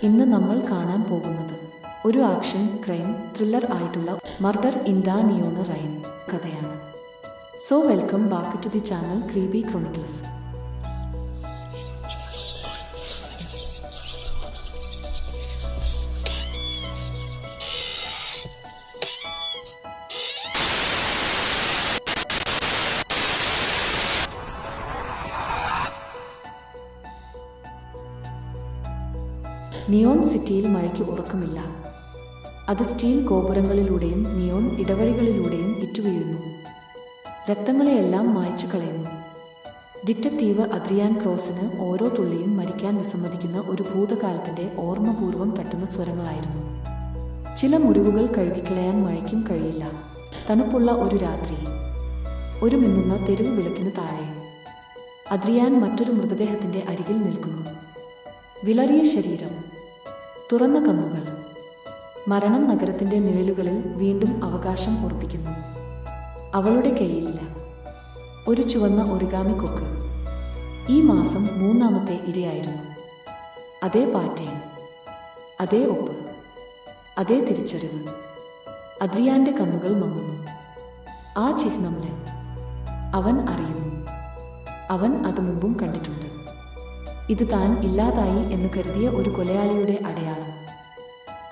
ഇന്ന് നമ്മൾ കാണാൻ പോകുന്നത് ഒരു ആക്ഷൻ ക്രൈം ത്രില്ലർ ആയിട്ടുള്ള murder in the neon rain കഥയാണ്. So welcome back to the channel creepy chronicles. Neon സിറ്റിയിൽ മഴയ്ക്ക് ഉറക്കമില്ല. അത് സ്റ്റീൽ ഗോപുരങ്ങളിലൂടെയും നിയോൺ ഇടവഴികളിലൂടെയും ഇറ്റുവീഴുന്നു. രക്തങ്ങളെയെല്ലാം മായ്ച്ചു കളയുന്നു. ഡിറ്റക്റ്റീവ് അദ്രിയാൻ ക്രോസിന് ഓരോ തുള്ളിയും മരിക്കാൻ വിസമ്മതിക്കുന്ന ഒരു ഭൂതകാലത്തിന്റെ ഓർമ്മപൂർവ്വം തട്ടുന്ന സ്വരങ്ങളായിരുന്നു. ചില മുറിവുകൾ കഴുകിക്കളയാൻ മഴയ്ക്കും കഴിയില്ല. തണുപ്പുള്ള ഒരു രാത്രി, ഒരു മിന്നുന്ന തെരുവ് വിളക്കിന് താഴെ അദ്രിയാൻ മറ്റൊരു മൃതദേഹത്തിന്റെ അരികിൽ നിൽക്കുന്നു. വിളറിയ ശരീരം, തുറന്ന കണ്ണുകൾ. മരണം നഗരത്തിന്റെ നിഴലുകളിൽ വീണ്ടും അവകാശം ഉറപ്പിക്കുന്നു. അവളുടെ കയ്യിലില്ല ഒരു ചുവന്ന ഒറിഗാമി കൊക്ക്. ഈ മാസം 3ാമത്തെ ഇരയായിരുന്നു. അതേ പാറ്റേൺ, അതേ ഒപ്പ്, അതേ തിരിച്ചറിവ്. അദ്രിയാന്റെ കണ്ണുകൾ മങ്ങുന്നു. ആ ചിഹ്നംല് അവൻ അറിയുന്നു. അവൻ അത് മുമ്പും കണ്ടിട്ടുണ്ട്. ഇത് താൻ ഇല്ലാതായി എന്ന് കരുതിയ ഒരു കൊലയാളിയുടെ അടയാളം.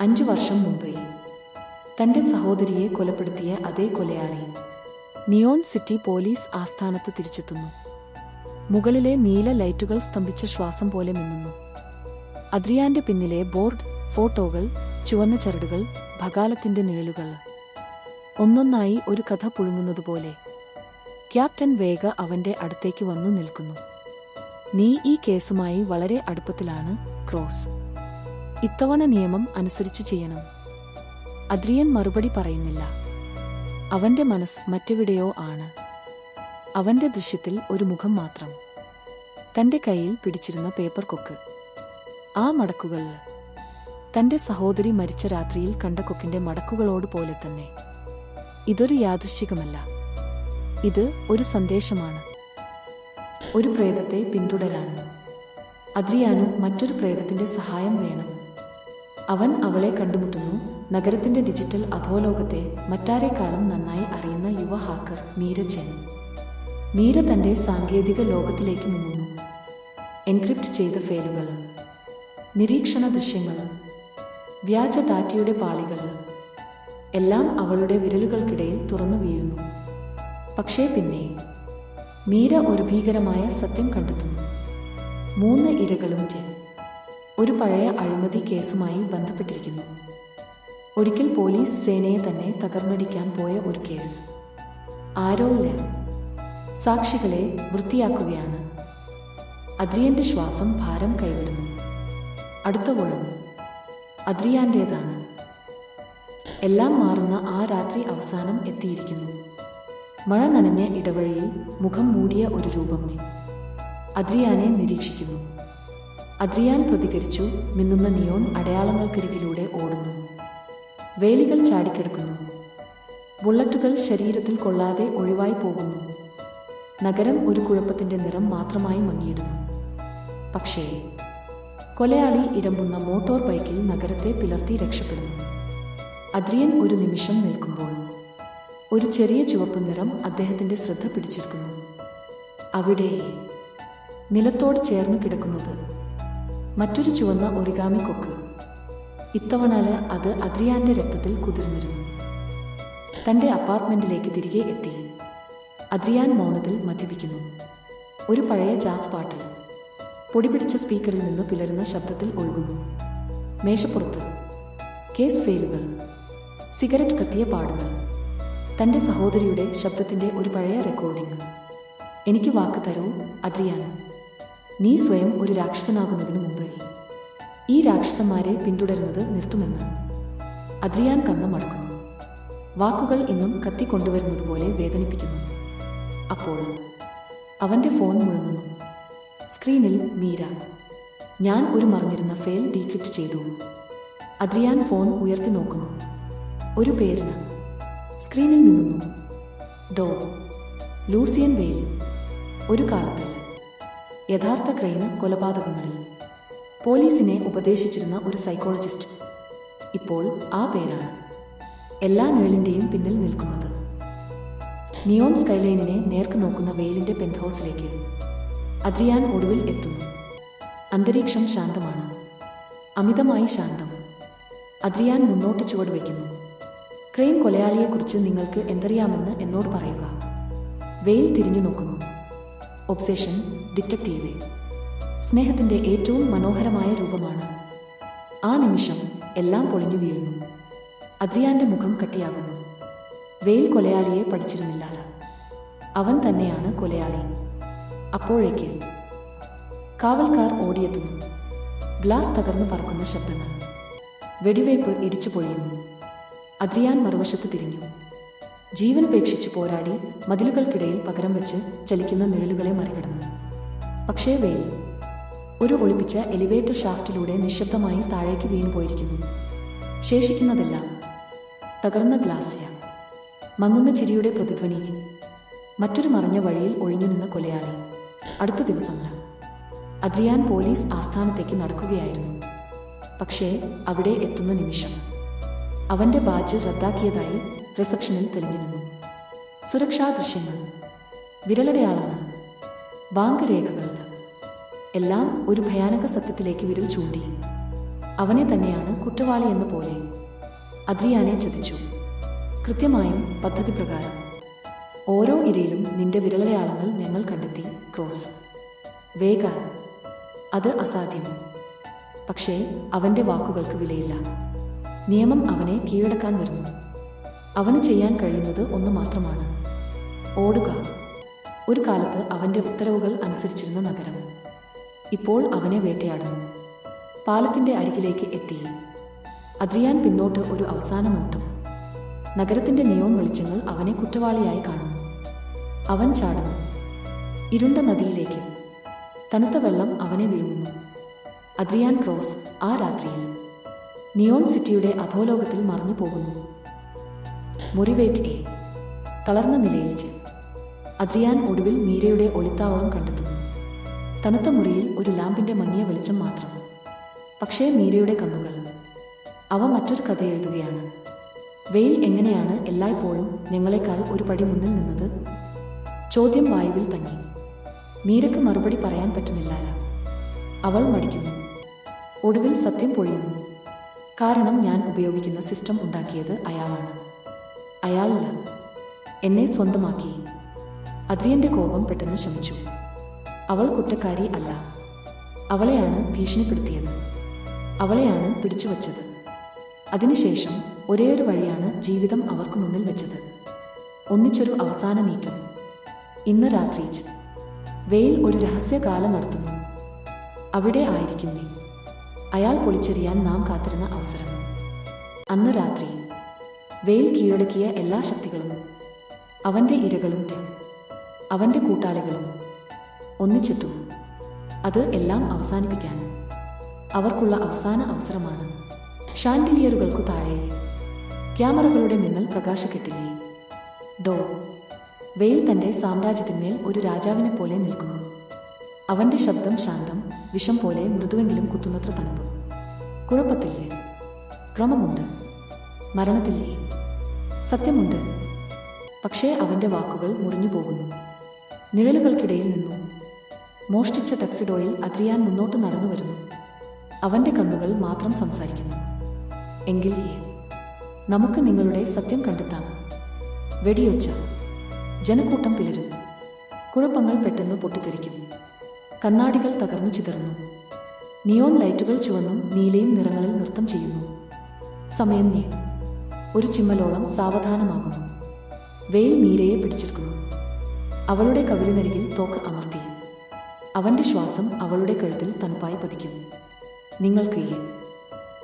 5 വർഷം മുമ്പേ തന്റെ സഹോദരിയെ കൊലപ്പെടുത്തിയ അതേ കൊലയാളി. നിയോൺ സിറ്റി പോലീസ് ആസ്ഥാനത്ത് തിരിച്ചെത്തുന്നു. മുകളിലെ നീല ലൈറ്റുകൾ സ്തംഭിച്ച ശ്വാസം പോലെ മിന്നുന്നു. അദ്രിയാന്റെ പിന്നിലെ ബോർഡ്, ഫോട്ടോകൾ, ചുവന്ന ചരടുകൾ, ഭകാലത്തിന്റെ നിഴലുകൾ. ഒന്നൊന്നായി ഒരു കഥ പുഴുങ്ങുന്നതുപോലെ ക്യാപ്റ്റൻ വേഗ അവന്റെ അടുത്തേക്ക് വന്നു നിൽക്കുന്നു. നീ ഈ കേസുമായി വളരെ അടുപ്പത്തിലാണ്, ക്രോസ്. ഇത്തവണ നിയമം അനുസരിച്ച് ചെയ്യണം. അദ്രിയൻ മറുപടി പറയുന്നില്ല. അവന്റെ മനസ്സ് മറ്റെവിടെയോ ആണ്. അവന്റെ ദൃശ്യത്തിൽ ഒരു മുഖം മാത്രം. തന്റെ കയ്യിൽ പിടിച്ചിരുന്ന പേപ്പർ കൊക്ക്. ആ മടക്കുകൾ തന്റെ സഹോദരി മരിച്ച രാത്രിയിൽ കണ്ട കൊക്കിന്റെ മടക്കുകളോട് പോലെ തന്നെ. ഇതൊരു യാദൃശ്ചികമല്ല. ഇത് ഒരു സന്ദേശമാണ്. ഒരു പ്രേതത്തെ പിന്തുടരാൻ അദ്രിയാനു മറ്റൊരു പ്രേതത്തിന്റെ സഹായം വേണം. അവൻ അവളെ കണ്ടുമുട്ടുന്നു. നഗരത്തിന്റെ ഡിജിറ്റൽ അധോലോകത്തെ മറ്റാരെക്കാളും നന്നായി അറിയുന്ന യുവ ഹാക്കർ മീര ചെൻ. മീര തന്റെ സാങ്കേതിക ലോകത്തിലേക്ക് മുങ്ങുന്നു. എൻക്രിപ്റ്റ് ചെയ്ത ഫയലുകൾ, നിരീക്ഷണ ദൃശ്യങ്ങൾ, വ്യാജ ഡാറ്റയുടെ പാളികൾ എല്ലാം അവളുടെ വിരലുകൾക്കിടയിൽ തുറന്നു വീഴുന്നു. പക്ഷേ പിന്നെ മീര ഒരു ഭീകരമായ സത്യം കണ്ടെത്തുന്നു. 3 ഇരകളും ഒരു പഴയ അഴിമതി കേസുമായി ബന്ധപ്പെട്ടിരിക്കുന്നു. ഒരിക്കൽ പോലീസ് സേനയെ തന്നെ തകർന്നടിക്കാൻ പോയ ഒരു കേസ്. ആരോ സാക്ഷികളെ വൃത്തിയാക്കുകയാണ്. അദ്രിയന്റെ ശ്വാസം ഭാരം കൈവിടുന്നു. അടുത്ത വഴം അദ്രിയാന്റേതാണ്. എല്ലാം മാറുന്ന ആ രാത്രി അവസാനം എത്തിയിരിക്കുന്നു. മഴ നനഞ്ഞ ഇടവഴിയിൽ മുഖം മൂടിയ ഒരു രൂപം അദ്രിയാനെ നിരീക്ഷിക്കുന്നു. അദ്രിയാൻ പ്രതികരിച്ചു. മിന്നുന്ന നിയോൺ അടയാളങ്ങൾക്കരികിലൂടെ ഓടുന്നു. വേലികൾ ചാടിക്കിടക്കുന്നു. ബുള്ളറ്റുകൾ ശരീരത്തിൽ കൊള്ളാതെ ഒഴിവായി പോകുന്നു. നഗരം ഒരു കുഴപ്പത്തിന്റെ നിറം മാത്രമായി മങ്ങിയിടുന്നു. പക്ഷേ കൊലയാളി ഇരമ്പുന്ന മോട്ടോർ ബൈക്കിൽ നഗരത്തെ പിളർത്തി രക്ഷപ്പെടുന്നു. അദ്രിയൻ ഒരു നിമിഷം നിൽക്കുമ്പോൾ ഒരു ചെറിയ ചുവപ്പ് നിറം അദ്ദേഹത്തിന്റെ ശ്രദ്ധ പിടിച്ചെടുക്കുന്നു. അവിടെ നിലത്തോട് ചേർന്ന് കിടക്കുന്നത് മറ്റൊരു ചുവന്ന ഒറിഗാമി കൊക്ക്. ഇത്തവണ അത് അദ്രിയാന്റെ രക്തത്തിൽ കുതിർന്നിരുന്നു. തന്റെ അപ്പാർട്ട്മെന്റിലേക്ക് തിരികെ എത്തി അദ്രിയാൻ മൗനത്തിൽ മദ്യപിക്കുന്നു. ഒരു പഴയ ജാസ് പാട്ട് പൊടിപിടിച്ച സ്പീക്കറിൽ നിന്ന് പിളരുന്ന ശബ്ദത്തിൽ ഒഴുകുന്നു. മേശപ്പുറത്ത് കേസ് ഫയലുകൾ, സിഗരറ്റ് കത്തിയ പാടുകൾ, തന്റെ സഹോദരിയുടെ ശബ്ദത്തിന്റെ ഒരു പഴയ റെക്കോർഡിംഗ്. എനിക്ക് വാക്ക് തരൂ അദ്രിയാൻ, നീ സ്വയം ഒരു രാക്ഷസനാകുന്നതിന് മുമ്പ് ഈ രാക്ഷസന്മാരെ പിന്തുടരുന്നത് നിർത്തുമെന്ന്. അദ്രിയാൻ കണ്ണ് മടക്കുന്നു. വാക്കുകൾ ഇന്നും കത്തിക്കൊണ്ടുവരുന്നതുപോലെ വേദനിപ്പിക്കുന്നു. അപ്പോൾ അവന്റെ ഫോൺ മുഴങ്ങുന്നു. സ്ക്രീനിൽ മീര. ഞാൻ ഒരു മറഞ്ഞിരുന്ന ഫയൽ ഡീക്രിപ്റ്റ് ചെയ്തു. അദ്രിയാൻ ഫോൺ ഉയർത്തി നോക്കുന്നു. ഒരു പേരിന് സ്ക്രീനിൽ മിന്നുന്നു. ഡോ ലൂസിയൻ വെയിൽ. ഒരു കാലത്ത് യഥാർത്ഥ ക്രൈം കൊലപാതകങ്ങളിൽ പോലീസിനെ ഉപദേശിച്ചിരുന്ന ഒരു സൈക്കോളജിസ്റ്റ്. ഇപ്പോൾ ആ പേരാണ് എല്ലാ നിഴലിൻ്റെയും പിന്നിൽ നിൽക്കുന്നത്. നിയോൺ സ്കൈലൈനിനെ നേർക്ക് നോക്കുന്ന വെയിലിൻ്റെ പെൻത്ഹൗസിലേക്ക് അദ്രിയാൻ ഒടുവിൽ എത്തുന്നു. അന്തരീക്ഷം ശാന്തമാണ്, അമിതമായി ശാന്തം. അദ്രിയാൻ മുന്നോട്ട് ചുവട് വയ്ക്കുന്നു. ക്രെയിൻ കൊലയാളിയെക്കുറിച്ച് നിങ്ങൾക്ക് എന്തറിയാമെന്ന് എന്നോട് പറയുക. വെയിൽ തിരിഞ്ഞു നോക്കുന്നു. ഒബ്സെഷൻ, ഡിറ്റക്റ്റീവ്, സ്നേഹത്തിൻ്റെ ഏറ്റവും മനോഹരമായ രൂപമാണ്. ആ നിമിഷം എല്ലാം പൊളിഞ്ഞു വീഴുന്നു. അദ്രിയാന്റെ മുഖം കട്ടിയാകുന്നു. വെയിൽ കൊലയാളിയെ പഠിച്ചിരുന്നില്ല. അവൻ തന്നെയാണ് കൊലയാളി. അപ്പോഴേക്ക് കാവൽക്കാർ ഓടിയെത്തുന്നു. ഗ്ലാസ് തകർന്നു പറക്കുന്ന ശബ്ദങ്ങൾ. വെടിവയ്പ് ഇടിച്ചു പൊഴിയുന്നു. അദ്രിയാൻ മറുവശത്ത് തിരിഞ്ഞു. ജീവനുപേക്ഷിച്ചു പോരാടി മതിലുകൾക്കിടയിൽ പകരം വെച്ച് ചലിക്കുന്ന നിഴലുകളെ മറികടന്നു. പക്ഷേ വെയിൽ ഒരു ഒളിപ്പിച്ച എലിവേറ്റർ ഷാഫ്റ്റിലൂടെ നിശബ്ദമായി താഴേക്ക് വീണുപോയിരിക്കുന്നു. ശേഷിക്കുന്നതെല്ലാം തകർന്ന ഗ്ലാസ്, മങ്ങുന്ന ചിരിയുടെ പ്രതിധ്വനി, മറ്റൊരു മറഞ്ഞ വഴിയിൽ ഒഴിഞ്ഞുനിന്ന കൊലയാളി. അടുത്ത ദിവസങ്ങൾ അദ്രിയാൻ പോലീസ് ആസ്ഥാനത്തേക്ക് നടക്കുകയായിരുന്നു. പക്ഷേ അവിടെ എത്തുന്ന നിമിഷം അവന്റെ ബാഡ്ജ് റദ്ദാക്കിയതായി റിസപ്ഷനിൽ തെളിഞ്ഞു നിന്നു. സുരക്ഷാ ദൃശ്യങ്ങൾ, വിരലടയാളങ്ങൾ, ബാങ്ക് രേഖകൾ, എല്ലാം ഒരു ഭയാനക സത്യത്തിലേക്ക് വിരൽ ചൂണ്ടി. അവനെ തന്നെയാണ് കുറ്റവാളിയെന്ന പോലെ അദ്രിയാനെ ചതിച്ചു. കൃത്യമായും പദ്ധതി പ്രകാരം. ഓരോ ഇരയിലും നിന്റെ വിരലടയാളങ്ങൾ ഞങ്ങൾ കണ്ടെത്തി. ക്രോസ് വേഗ. അത് അസാധ്യം. പക്ഷേ അവന്റെ വാക്കുകൾക്ക് വിലയില്ല. നിയമം അവനെ കീഴടക്കാൻ വരുന്നു. അവന് ചെയ്യാൻ കഴിയുന്നത് ഒന്ന് മാത്രമാണ്: ഓടുക. ഒരു കാലത്ത് അവന്റെ ഉത്തരവുകൾ അനുസരിച്ചിരുന്ന നഗരം ഇപ്പോൾ അവനെ വേട്ടയാടുന്നു. പാലത്തിന്റെ അരികിലേക്ക് എത്തി. അദ്രിയാൻ പിന്നോട്ട് ഒരു അവസാന നോട്ടം. നഗരത്തിന്റെ നിയോൺ വെളിച്ചങ്ങൾ അവനെ കുറ്റവാളിയായി കാണുന്നു. അവൻ ചാടുന്നു ഇരുണ്ട നദിയിലേക്ക്. തണുത്ത വെള്ളം അവനെ വീഴുന്നു. അദ്രിയാൻ ക്രോസ് ആ രാത്രിയിൽ നിയോൺ സിറ്റിയുടെ അധോലോകത്തിൽ മറഞ്ഞു പോകുന്നു. മുറിവേറ്റ് തളർന്ന നിലയിൽ അദ്രിയാൻ ഒടുവിൽ മീരയുടെ ഒളിത്താവളം കണ്ടെത്തുന്നു. തണുത്ത മുറിയിൽ ഒരു ലാമ്പിന്റെ മങ്ങിയ വെളിച്ചം മാത്രം. പക്ഷേ മീരയുടെ കണ്ണുകൾ, അവ മറ്റൊരു കഥ എഴുതുകയാണ്. വെയിൽ എങ്ങനെയാണ് എല്ലായ്പ്പോഴും ഞങ്ങളെക്കാൾ ഒരു പടി മുന്നിൽ നിന്നത്? ചോദ്യം വായുവിൽ തങ്ങി. മീരയ്ക്ക് മറുപടി പറയാൻ പറ്റുന്നില്ല. അവൾ മടിക്കുന്നു. ഒടുവിൽ സത്യം പൊഴിയുന്നു. കാരണം ഞാൻ ഉപയോഗിക്കുന്ന സിസ്റ്റം ഉണ്ടാക്കിയത് അയാളാണ്. അയാളല്ല, എന്നെ സ്വന്തമാക്കി. അദ്രിയന്റെ കോപം പെട്ടെന്ന് ശമിച്ചു. അവൾ കുറ്റക്കാരി അല്ല. അവളെയാണ് ഭീഷണിപ്പെടുത്തിയത്. അവളെയാണ് പിടിച്ചുവച്ചത്. അതിനുശേഷം ഒരേയൊരു വഴിയാണ് ജീവിതം അവർക്ക് മുന്നിൽ വെച്ചത്: ഒന്നിച്ചൊരു അവസാന നീക്കം. ഇന്ന് രാത്രി വെയിൽ ഒരു രഹസ്യകാല നടത്തുന്നു. അവിടെ ആയിരിക്കും നീ. അയാൾ പൊളിച്ചെറിയാൻ നാം കാത്തിരുന്ന അവസരം. അന്ന് രാത്രി വെയിൽ കീഴടക്കിയ എല്ലാ ശക്തികളും, അവന്റെ ഇരകളും അവന്റെ കൂട്ടാളികളും ഒന്നിച്ചെത്തും. അത് എല്ലാം അവസാനിപ്പിക്കാൻ അവർക്കുള്ള അവസാന അവസരമാണ്. ഷാൻഡിലിയറുകൾക്കു താഴെ ക്യാമറകളുടെ മിന്നൽ പ്രകാശക്കെട്ടില്ലേ. ഡോ വെയിൽ തന്റെ സാമ്രാജ്യത്തിന്മേൽ ഒരു രാജാവിനെ പോലെ നിൽക്കുന്നു. അവന്റെ ശബ്ദം ശാന്തം, വിഷം പോലെ മൃദുവെങ്കിലും കുത്തുന്നത്ര തണുപ്പ്. കുഴപ്പത്തില്ലേ? ക്രമമുണ്ട്. മരണത്തില്ലേ? സത്യമുണ്ട്. പക്ഷേ അവന്റെ വാക്കുകൾ മുറിഞ്ഞു പോകുന്നു. നിഴലുകൾക്കിടയിൽ നിന്നു മോഷ്ടിച്ച ടക്സിഡോയിൽ അദ്രിയാൻ മുന്നോട്ട് നടന്നു വരുന്നു. അവന്റെ കണ്ണുകൾ മാത്രം സംസാരിക്കുന്നു. എങ്കിൽ നമുക്ക് നിങ്ങളുടെ സത്യം കണ്ടെത്താം. വെടിയൊച്ച. ജനക്കൂട്ടം പിളരും. കുഴപ്പങ്ങൾ പെട്ടെന്ന് പൊട്ടിത്തെറിക്കും. കണ്ണാടികൾ തകർന്നു ചിതറുന്നു. നിയോൺ ലൈറ്റുകൾ ചുവന്നും നീലയും നിറങ്ങളിൽ നൃത്തം ചെയ്യുന്നു. സമയം ഒരു ചിമ്മലോളം സാവധാനമാകുന്നു. വെയിൽ മീരയെ പിടിച്ചെടുക്കുന്നു. അവളുടെ കവിളിനരികിൽ തോക്ക് അമർത്തി. അവന്റെ ശ്വാസം അവളുടെ കഴുത്തിൽ തണുപ്പായി പതിക്കും. നിങ്ങൾക്ക്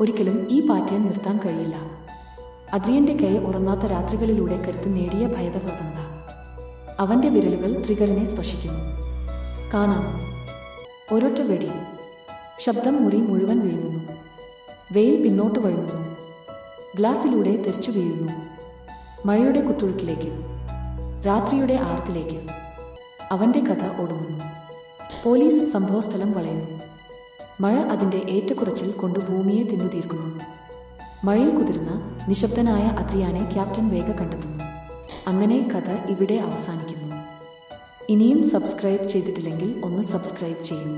ഒരിക്കലും ഈ പാറ്റേൺ നിർത്താൻ കഴിയില്ല. അദ്രിയന്റെ കൈ ഉറങ്ങാത്ത രാത്രികളിലൂടെ കരുത്ത് നേടിയ ഭയതഹൃദനത. അവന്റെ വിരലുകൾ ട്രിഗറിനെ സ്പർശിക്കുന്നു. കാണാം. ഒരൊറ്റ വെടി. ശബ്ദം മുറി മുഴുവൻ വീഴുന്നു. വെയിൽ പിന്നോട്ട് വഴുങ്ങുന്നു. ഗ്ലാസിലൂടെ തെറിച്ചു വീഴുന്നു. മഴയുടെ കുത്തൊഴുക്കിലേക്ക്, രാത്രിയുടെ ആർത്തിലേക്ക്. അവന്റെ കഥ ഒടുങ്ങുന്നു. പോലീസ് സംഭവസ്ഥലം വളയുന്നു. മഴ അതിൻ്റെ ഏറ്റക്കുറച്ചിൽ കൊണ്ട് ഭൂമിയെ തിന്നു തീർക്കുന്നു. മഴയിൽ കുതിർന്ന നിശബ്ദനായ അദ്രിയാനെ ക്യാപ്റ്റൻ വേഗ കണ്ടെത്തുന്നു. അങ്ങനെ കഥ ഇവിടെ അവസാനിക്കുന്നു. ഇനിയും സബ്സ്ക്രൈബ് ചെയ്തിട്ടില്ലെങ്കിൽ ഒന്ന് സബ്സ്ക്രൈബ് ചെയ്യൂ.